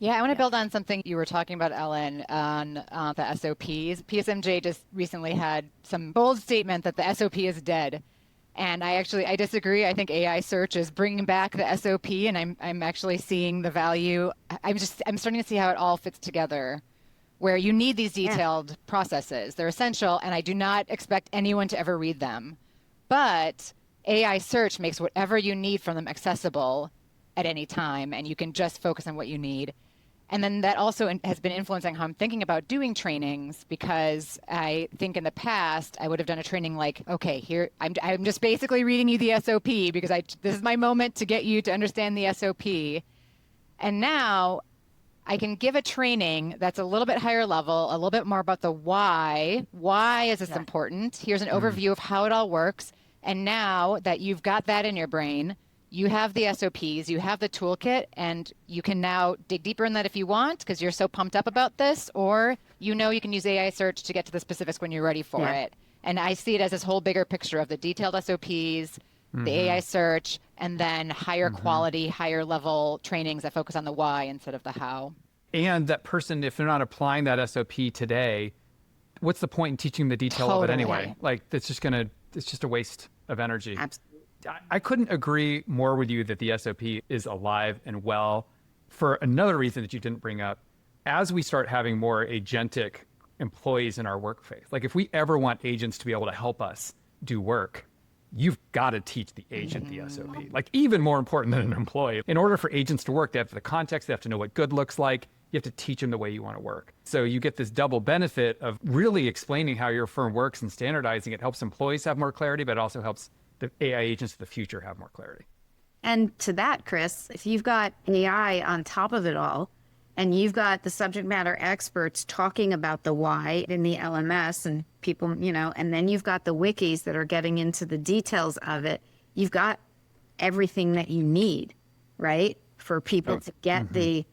Yeah, I want to build on something you were talking about, Ellen, on the SOPs. PSMJ just recently had some bold statement that the SOP is dead. And I disagree. I think AI search is bringing back the SOP, and I'm actually seeing the value. I'm starting to see how it all fits together, where you need these Yeah. detailed processes. They're essential, and I do not expect anyone to ever read them. But AI search makes whatever you need from them accessible at any time, and you can just focus on what you need. And then that also has been influencing how I'm thinking about doing trainings, because I think in the past I would have done a training like, okay, here I'm just basically reading you the SOP because this is my moment to get you to understand the SOP. And now I can give a training that's a little bit higher level, a little bit more about the why. Why is this Yeah. important? Here's an overview of how it all works. And now that you've got that in your brain, you have the SOPs, you have the toolkit, and you can now dig deeper in that if you want, because you're so pumped up about this, or you can use AI search to get to the specifics when you're ready for Yeah. it. And I see it as this whole bigger picture of the detailed SOPs, the AI search, and then higher quality, higher level trainings that focus on the why instead of the how. And that person, if they're not applying that SOP today, what's the point in teaching the detail of it anyway? Totally. Like, it's just a waste of energy. Absolutely. I couldn't agree more with you that the SOP is alive and well for another reason that you didn't bring up. As we start having more agentic employees in our workplace, like if we ever want agents to be able to help us do work, you've got to teach the agent the SOP. Like, even more important than an employee. In order for agents to work, they have the context, they have to know what good looks like. You have to teach them the way you want to work. So you get this double benefit of really explaining how your firm works and standardizing it. Helps employees have more clarity, but it also helps the AI agents of the future have more clarity. And to that, Chris, if you've got AI on top of it all, and you've got the subject matter experts talking about the why in the LMS and people, and then you've got the wikis that are getting into the details of it, you've got everything that you need, right? For people to get the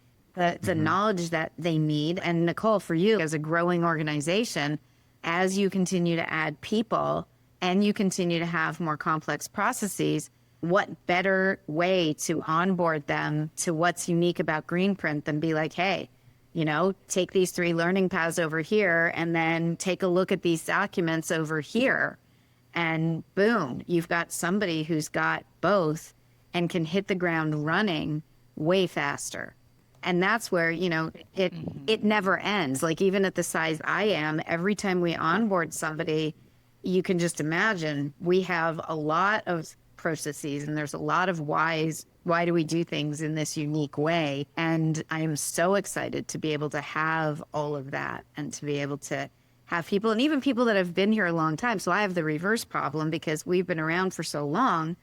knowledge that they need. And Nicole, for you as a growing organization, as you continue to add people and you continue to have more complex processes, what better way to onboard them to what's unique about GreenPrint than be like, hey, take these 3 learning paths over here and then take a look at these documents over here. And boom, you've got somebody who's got both and can hit the ground running way faster. And that's where, it never ends. Like, even at the size I am, every time we onboard somebody, you can just imagine we have a lot of processes and there's a lot of whys. Why do we do things in this unique way? And I am so excited to be able to have all of that and to be able to have people, and even people that have been here a long time. So I have the reverse problem because we've been around for so long